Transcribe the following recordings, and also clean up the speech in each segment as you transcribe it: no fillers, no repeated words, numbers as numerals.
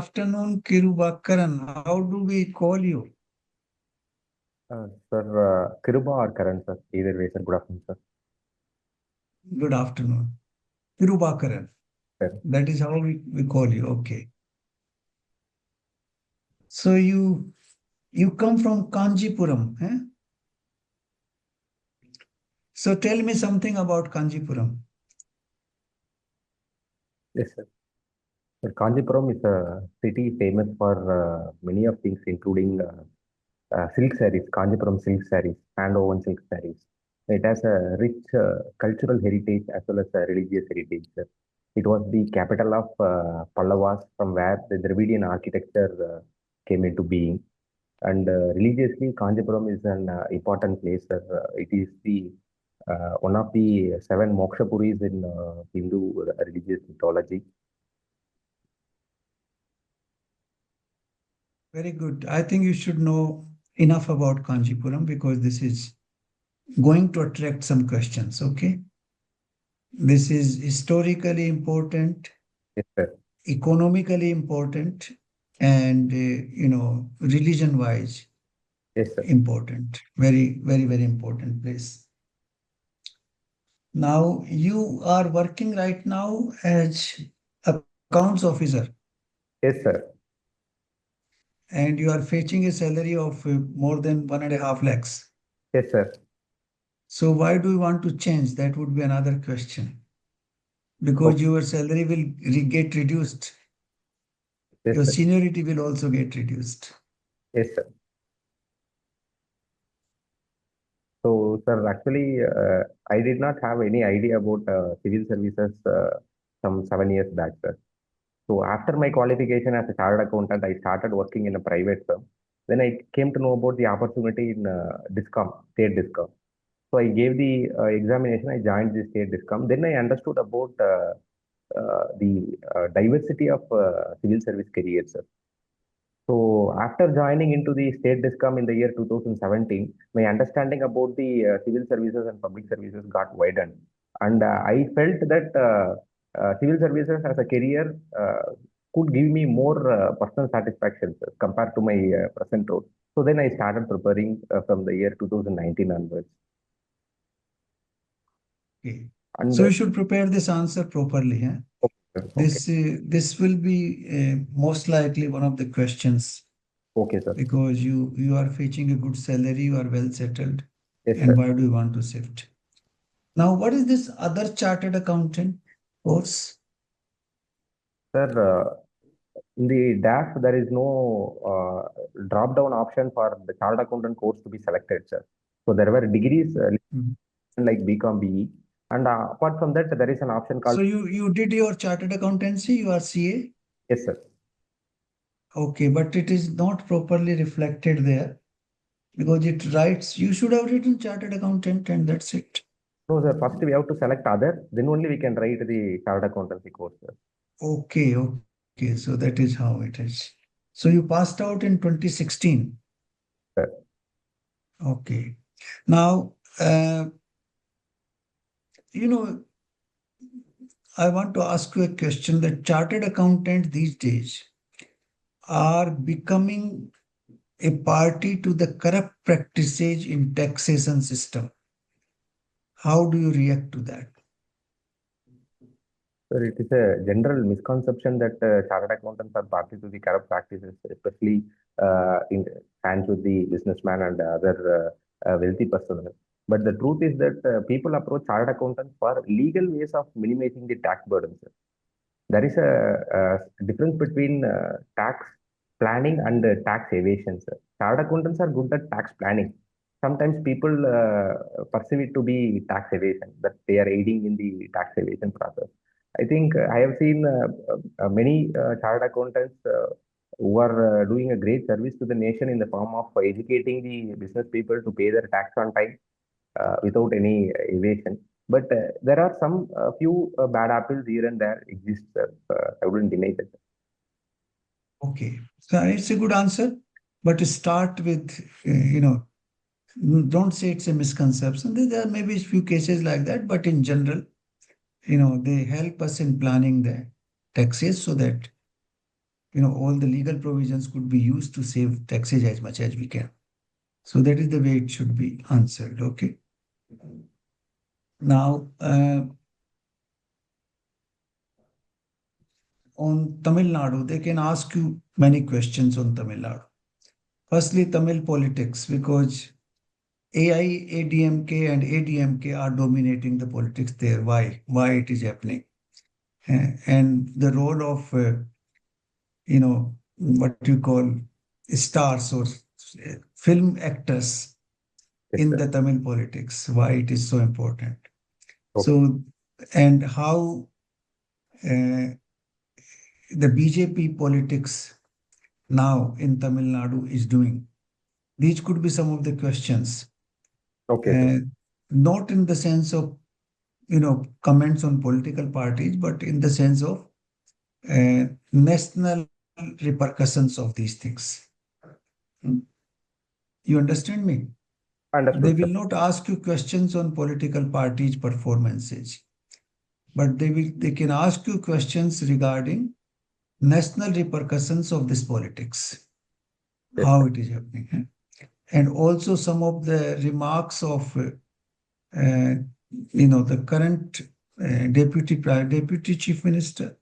afternoon, KIRUBAKARAN. How do we call you? Sir, Kiruba or Karan, sir. Either way, sir. Good afternoon, sir. Good afternoon. KIRUBAKARAN. Sir. That is how we call you. Okay. So you come from Kanjipuram, eh? So tell me something about Kanjipuram. Yes, sir. Sir, Kanjipuram is a city famous for many of things, including silk sarees, Kanjipuram silk sarees, hand-woven silk sarees. It has a rich cultural heritage as well as a religious heritage, sir. It was the capital of Pallavas, from where the Dravidian architecture came into being. And religiously, Kanjipuram is an important place, sir. It is the one of the seven mokshapuris in Hindu religious mythology. Very good. I think you should know enough about Kanjipuram because this is going to attract some questions, okay? This is historically important, Yes, sir. economically important, and, religion-wise Yes, sir. important. Very, very, very important place. Now, you are working right now as accounts officer. Yes, sir. And you are fetching a salary of more than 1.5 lakhs. Yes, sir. So why do you want to change? That would be another question. Because Okay. your salary will get reduced. Yes, Your sir. seniority will also get reduced. Yes, sir. So, sir, actually, I did not have any idea about civil services some 7 years back, sir. So, after my qualification as a chartered accountant, I started working in a private firm. Then I came to know about the opportunity in Discom, state Discom. So, I gave the examination. I joined the state Discom. Then I understood about the diversity of civil service careers, sir. So after joining into the state discom in the year 2017, my understanding about the civil services and public services got widened, and I felt that civil services as a career could give me more personal satisfaction, sir, compared to my present role. So then I started preparing from the year 2019 onwards. Okay. And So you should prepare this answer properly. Eh? okay, This will be most likely one of the questions okay, sir. because you are fetching a good salary, you are well settled, Yes, and sir. why do you want to shift? Now, what is this other chartered accountant course? Sir, in the DAF, there is no drop-down option for the chartered accountant course to be selected, sir. So there were degrees Mhm. like BCom, BE, and apart from that, there is an option called. So you did your chartered accountancy, you are CA? Yes, sir. Okay, but it is not properly reflected there because it writes, you should have written chartered accountant and that's it. No, sir. First, we have to select other, then only we can write the chartered accountancy course, sir. Okay, okay, so that is how it is. So you passed out in 2016. Sir. Okay. Now, I want to ask you a question that chartered accountant these days are becoming a party to the corrupt practices in taxation system. How do you react to that? Sir, it is a general misconception that chartered accountants are party to the corrupt practices, especially in hands with the businessman and other wealthy personnel. But the truth is that people approach chartered accountants for legal ways of minimizing the tax burdens. There is a difference between tax planning and tax evasion, sir. Chartered accountants are good at tax planning. Sometimes people perceive it to be tax evasion, that they are aiding in the tax evasion process. I think I have seen many chartered accountants who are doing a great service to the nation in the form of educating the business people to pay their tax on time without any evasion. But there are some few bad apples here and there exist. I wouldn't deny that. Okay, so it's a good answer, but start with, don't say it's a misconception. There may be a few cases like that, but in general, they help us in planning the taxes so that all the legal provisions could be used to save taxes as much as we can. So that is the way it should be answered. Okay. Now, on Tamil Nadu, they can ask you many questions on Tamil Nadu. Firstly, Tamil politics, because AI, ADMK, and ADMK are dominating the politics there. Why? Why it is happening? And the role of, what you call stars or film actors Yes, in sir. the Tamil politics, why it is so important. Okay. So, and how the BJP politics now in Tamil Nadu is doing. These could be some of the questions, Okay, sir. not in the sense of, comments on political parties, but in the sense of national repercussions of these things. You understand me? They Understood, will sir. not ask you questions on political parties' performances, but they can ask you questions regarding national repercussions of this politics, Yes, how sir. it is happening, and also some of the remarks of the current deputy chief minister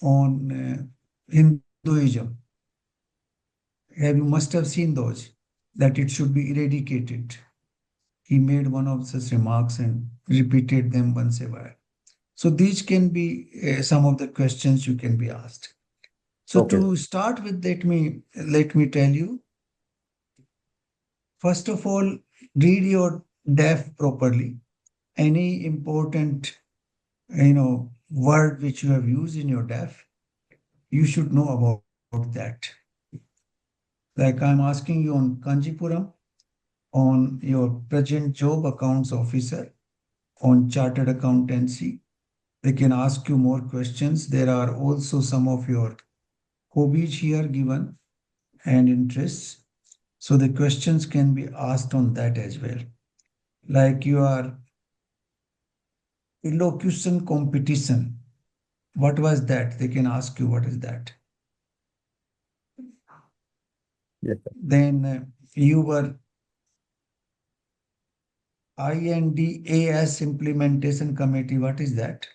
on Hinduism. You must have seen those, that it should be eradicated. He made one of such remarks and repeated them once a while. So these can be some of the questions you can be asked. So Okay, to start with, let me tell you. First of all, read your DAF properly. Any important, word which you have used in your DAF, you should know about that. Like I'm asking you on Kanjipuram, on your present job accounts officer, on chartered accountancy. They can ask you more questions. There are also some of your hobbies here given and interests. So the questions can be asked on that as well. Like your elocution competition. What was that? They can ask you what is that. yes, sir. Then you were INDAS implementation committee. What is that?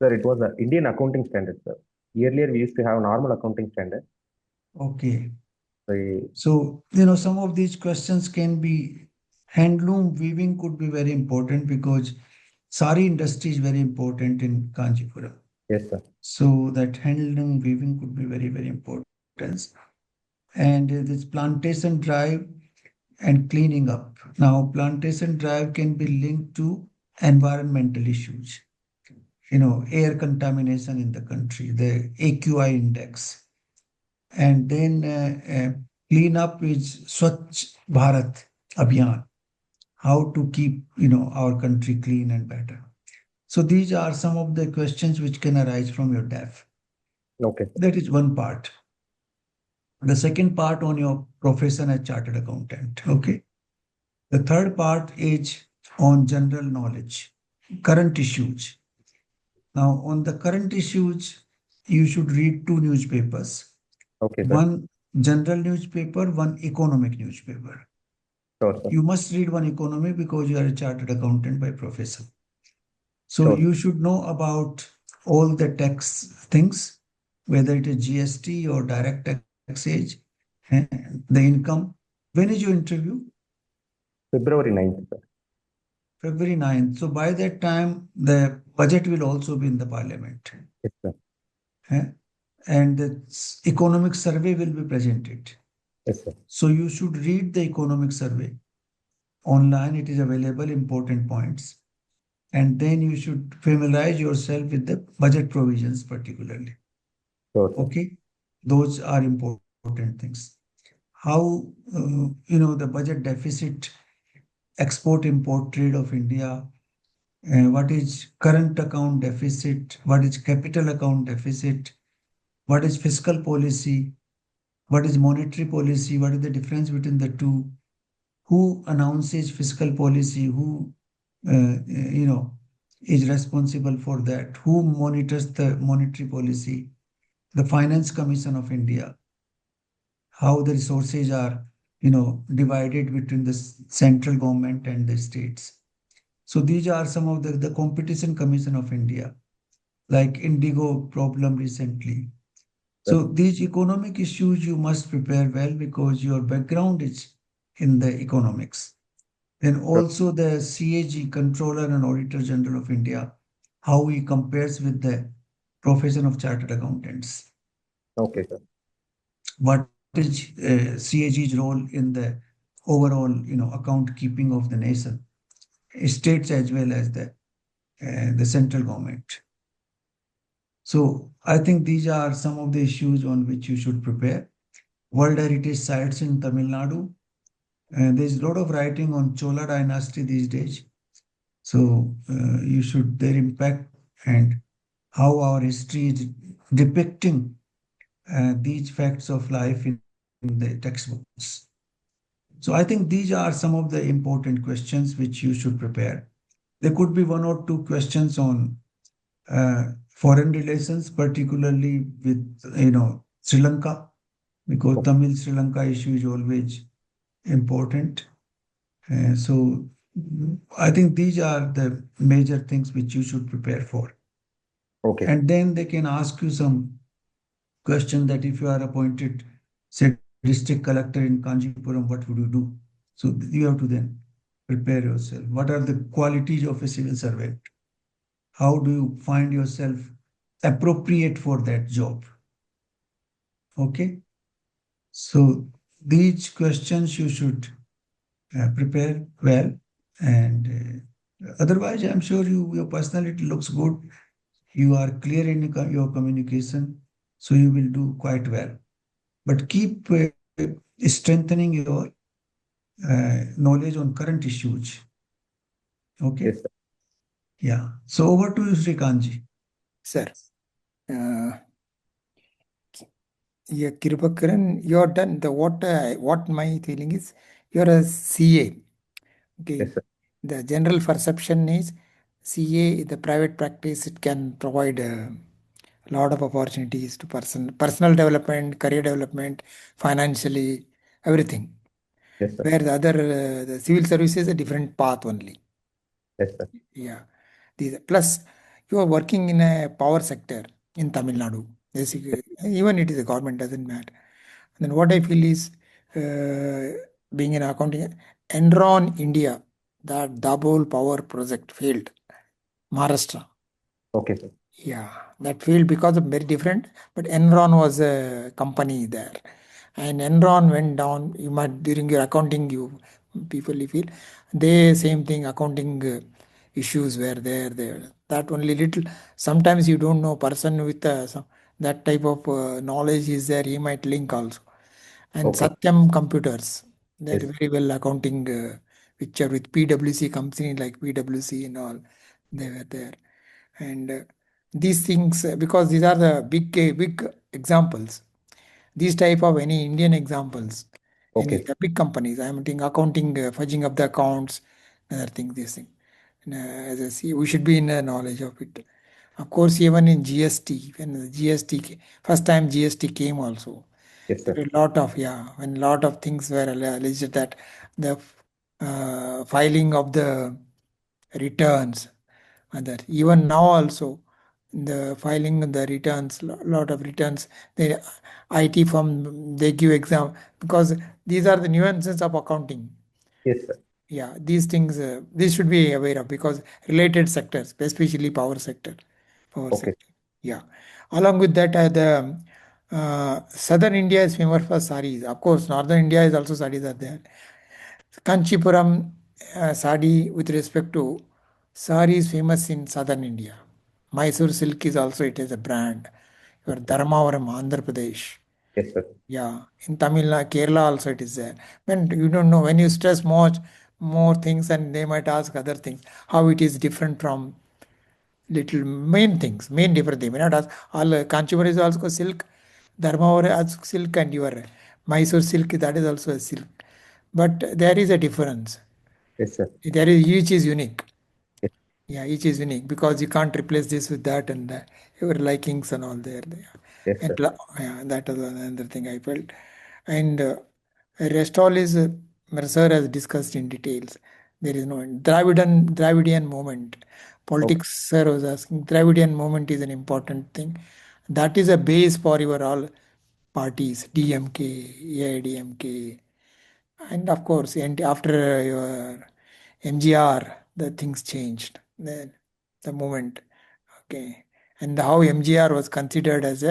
Sir, it was an Indian accounting standard, sir. Earlier, we used to have normal accounting standard. Okay. So, So, some of these questions can be handloom weaving could be very important because sari industry is very important in Kanchipuram. yes, sir. So that handloom weaving could be very, very important. And this plantation drive and cleaning up. Now, plantation drive can be linked to environmental issues, air contamination in the country, the AQI index. And then clean up is Swachh Bharat Abhiyan, how to keep, our country clean and better. So these are some of the questions which can arise from your DAF. Okay, sir. That is one part. The second part on your profession as chartered accountant. Okay. The third part is on general knowledge, current issues. Now, on the current issues, you should read two newspapers, Okay, sir. one general newspaper, one economic newspaper. Sure, sir. You must read one economy because you are a chartered accountant by profession. So Sure. you should know about all the tax things, whether it is GST or direct taxage, the income. When is your interview? February 9th, sir. February 9th. So by that time, the budget will also be in the parliament. Yes, sir. And the economic survey will be presented. Yes, sir. So you should read the economic survey. Online, it is available, important points. And then you should familiarize yourself with the budget provisions particularly. Sure, sir. Okay, those are important things. How, the budget deficit, export import trade of India, what is current account deficit, what is capital account deficit, what is fiscal policy, what is monetary policy, what is the difference between the two, who announces fiscal policy, who, is responsible for that, who monitors the monetary policy, the Finance Commission of India, how the resources are, divided between the central government and the states. So these are some of the Competition Commission of India, like Indigo problem recently. Yes, So these economic issues you must prepare well because your background is in the economics. Then sir. also the CAG, Controller and Auditor General of India, how he compares with the profession of chartered accountants. Okay, sir. What is CAG's role in the overall, account keeping of the nation, states as well as the central government. So I think these are some of the issues on which you should prepare. World Heritage Sites in Tamil Nadu. And there's a lot of writing on Chola dynasty these days. So you should, their impact and how our history is depicting these facts of life in the textbooks. So I think these are some of the important questions which you should prepare. There could be one or two questions on foreign relations, particularly with Sri Lanka, because Tamil Sri Lanka issue is always important. So I think these are the major things which you should prepare for. Okay, sir. And then they can ask you some question that if you are appointed, say, district collector in Kanjipuram, what would you do? So you have to then prepare yourself. What are the qualities of a civil servant? How do you find yourself appropriate for that job? Okay. So these questions you should prepare well, and otherwise, I'm sure your personality looks good. You are clear in your communication, so you will do quite well. But keep strengthening your knowledge on current issues. Okay. Yes, sir. Yeah. So over to you, Srikanji. Sir, uh, yeah, Kirubakaran, you're done. What my feeling is, you're a CA. Okay. Yes, sir. The general perception is CA, the private practice, it can provide a lot of opportunities to personal development, career development, financially, everything. Yes, sir. Where the other, the civil service is a different path only. Yes, sir. Yeah. Plus, you are working in a power sector in Tamil Nadu. Basically, even it is a government, doesn't matter. And then what I feel is, being in accounting, Enron India, that double power project failed. Maharashtra. Okay, sir. Yeah, that failed because of very different, but Enron was a company there. And Enron went down. You might during your accounting, you people you feel they same thing accounting issues were there. That only little. Sometimes you don't know person with that type of knowledge is there. He might link also. And Okay. Satyam Computers, they're Yes. very well accounting picture with PwC company like PwC and all. They were there, and these things because these are the big examples. These type of any Indian examples, any Okay. the big companies. I am thinking accounting, fudging up the accounts, other things. This thing. And, as I see, we should be in knowledge of it. Of course, even in GST, when the first time GST came also, Yes, there sir. were a lot of when lot of things were alleged that the filing of the returns and that even now also the filing the returns lot of returns the IT firm they give exam because these are the nuances of accounting. Yes, sir. Yeah, these things these should be aware of because related sectors, especially power Okay. sector. Yeah, along with that the southern India is famous for saris. Of course northern India is also saris are there. Kanchipuram sari with respect to sari is famous in southern India. Mysore silk is also it is a brand. Your Dharmavaram, Andhra Pradesh. Yes, sir. Yeah, in Tamil Nadu, Kerala also it is there. When you don't know, when you stress more things and they might ask other things, how it is different from little main things, main different thing. May not ask all Kanchipuram is also silk, Dharmavaram is silk and your Mysore silk that is also a silk. But there is a difference. Yes, sir. There is each is unique. Yes. Yeah, each is unique because you can't replace this with that and that. Your likings and all there. Yes, sir. Yeah, that was another thing I felt. And rest all is, Sir has discussed in details. There is no Dravidian movement. Politics, sir was asking, Dravidian movement is an important thing. That is a base for your all parties, DMK, AIDMK. And of course, and after your MGR, the things changed. The movement, okay. And how MGR was considered as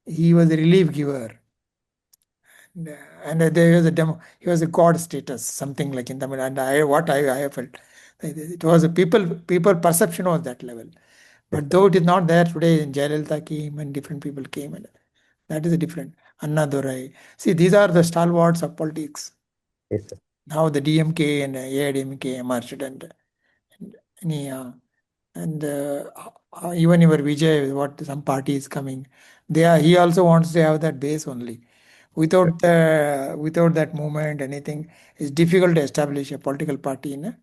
he was a relief giver. And there was a demo, he was a god status, something like in Tamil. And I felt, it was a people perception was that level. But though it is not there today, Jayalalitha came and different people came, and that is a different. Anna Durai. See, these are the stalwarts of politics. Yes, sir. Now the DMK and AIDMK emerged, and even your Vijay, what some party is coming, he also wants to have that base only. Without that movement, anything, it's difficult to establish a political party in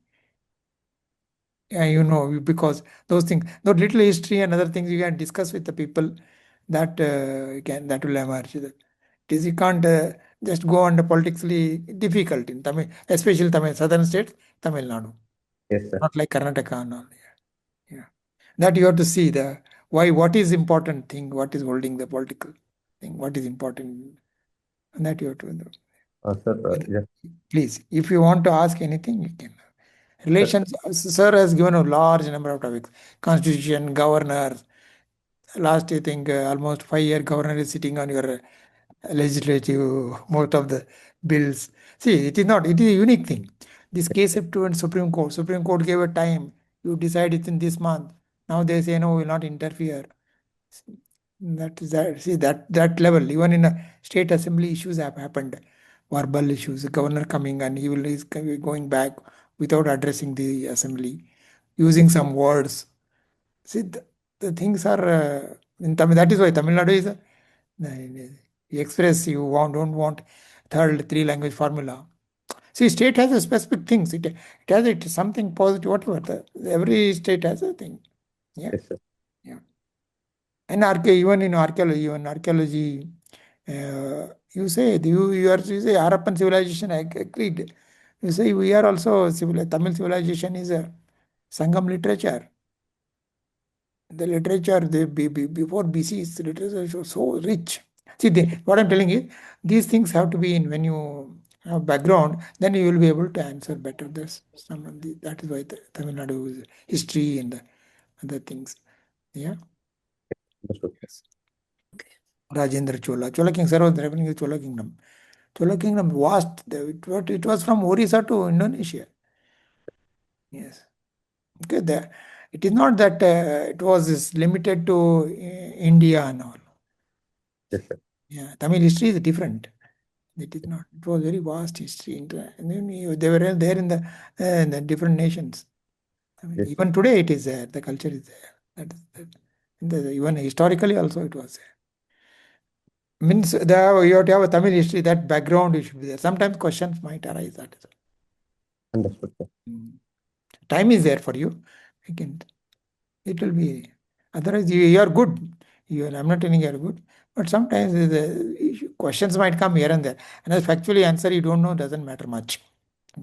because those things, those little history and other things you can discuss with the people, that that will emerge. It is, you can't just go on the politically difficult in Tamil, especially Tamil southern states, Tamil Nadu. Yes, sir. Not like Karnataka and all. Yeah. That you have to see what is important thing, what is holding the political thing, what is important, and that you have to know. Sir, yes. Please, if you want to ask anything, you can. Relations, sir has given a large number of topics. Constitution, governor. Last, I think, almost 5 year governor is sitting on your legislative, most of the bills. See, it is a unique thing. This case up to Supreme Court. Supreme Court gave a time. You decide it in this month. Now they say, no, we will not interfere. That is that. See, that level, even in a state assembly, issues have happened. Verbal issues, the governor coming and is going back without addressing the assembly, using some words. See, the things are in Tamil. That is why Tamil Nadu is you express you don't want third three language formula. See, state has a specific things. It has something positive, whatever. Every state has a thing. Yeah. Yes, sir. Yeah. And even in archaeology, you say you say Harappan civilization. I agreed. You say we are also Tamil civilization is a Sangam literature. The literature before BC is literature was so rich. See, what I'm telling is these things have to be in when you have background, then you will be able to answer better. That is why the Tamil Nadu history and the other things. Yeah. Yes. Rajendra Chola King, sir, was referring to Chola Kingdom. Chola Kingdom vast. It was from Orissa to Indonesia. Yes. Okay. It is not that it was limited to India and all. Yes, sir. Yeah, Tamil history is different. It is not. It was very vast history. And then they were there in the different nations. I mean, Yes, even today it is there. The culture is there. Even historically also it was there. Means you have to have a Tamil history. That background should be there. Sometimes questions might arise. That is. understood, sir. Time is there for you. It will be. Otherwise, you are good. I'm not telling you are good. But sometimes the questions might come here and there. And as factually answer you don't know doesn't matter much.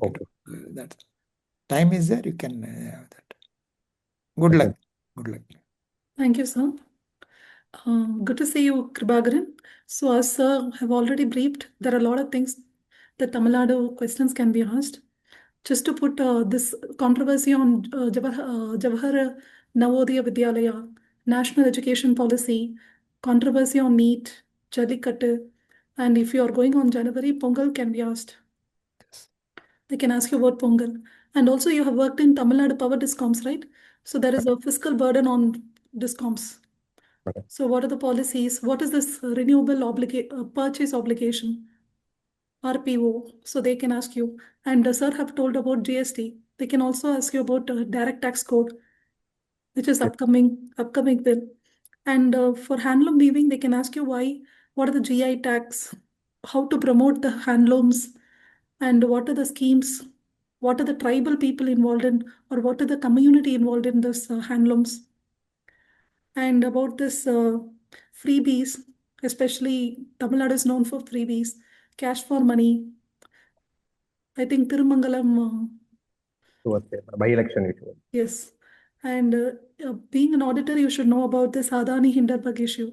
Okay. That time is there, you can have that. Good luck. Good luck. Thank you, sir. Good to see you, Kribakaran. So as sir have already briefed, there are a lot of things that Tamil Nadu questions can be asked. Just to put this controversy on Jawahar Navodaya Vidyalaya, national education policy, controversy on NEET, Jallikattu, and if you are going on January, Pongal can be asked. They can ask you about Pongal. And also you have worked in Tamil Nadu power discoms, right? So there is a fiscal burden on discoms. Okay. So what are the policies? What is this renewable purchase obligation? RPO, so they can ask you. And sir have told about GST. They can also ask you about direct tax code, which is upcoming bill. And for handloom weaving, they can ask you what are the GI tax, how to promote the handlooms, and what are the schemes, what are the tribal people involved in, or what are the community involved in this handlooms. And about this freebies, especially Tamil Nadu is known for freebies, cash for money. I think Tirumangalam, Towards the by-election issue. yes. And being an auditor, you should know about this Adani Hindenburg issue.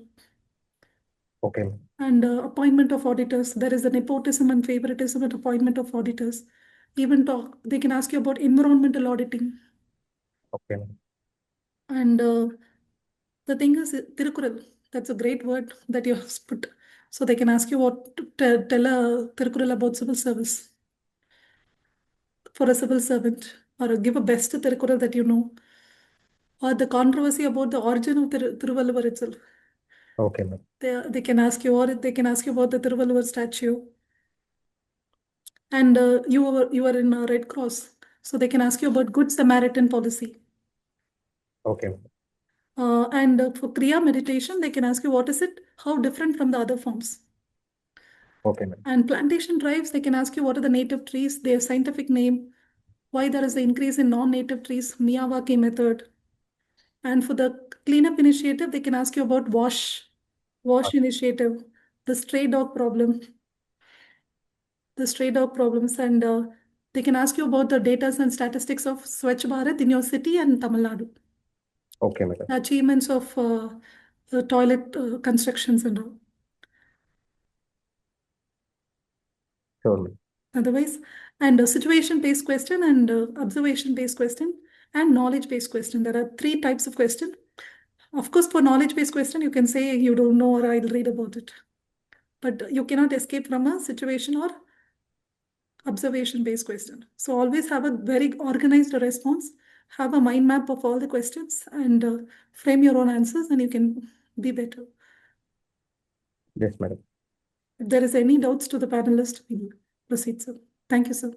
Okay, ma'am. And appointment of auditors. There is a nepotism and favoritism at appointment of auditors. Even they can ask you about environmental auditing. Okay, ma'am. And the thing is, Tirukural, that's a great word that you have put. So they can ask you what to tell a Tirukural about civil service for a civil servant, or give a best Tirukural that you know, or the controversy about the origin of Tiruvalluvar itself. Okay, ma'am. They can ask you, or they can ask you about the Tiruvalluvar statue. And you are in a Red Cross, so they can ask you about Good Samaritan policy. Okay, ma'am. And for Kriya meditation, they can ask you what is it, how different from the other forms. Okay, ma'am. And plantation drives, they can ask you what are the native trees, their scientific name, why there is an increase in non-native trees, Miyawaki method. And for the cleanup initiative, they can ask you about wash initiative, the stray dog problem, and they can ask you about the data and statistics of Swachh Bharat in your city and Tamil Nadu. Okay, madam. Achievements of the toilet constructions and all. Sure, ma'am. Otherwise, and a situation-based question and observation-based question and knowledge-based question. There are 3 types of question. Of course, for knowledge-based question, you can say you don't know or I'll read about it. But you cannot escape from a situation or observation-based question. So always have a very organized response, have a mind map of all the questions and frame your own answers and you can be better. Yes, madam. If there is any doubts to the panelist, we'll proceed, sir. Thank you, sir.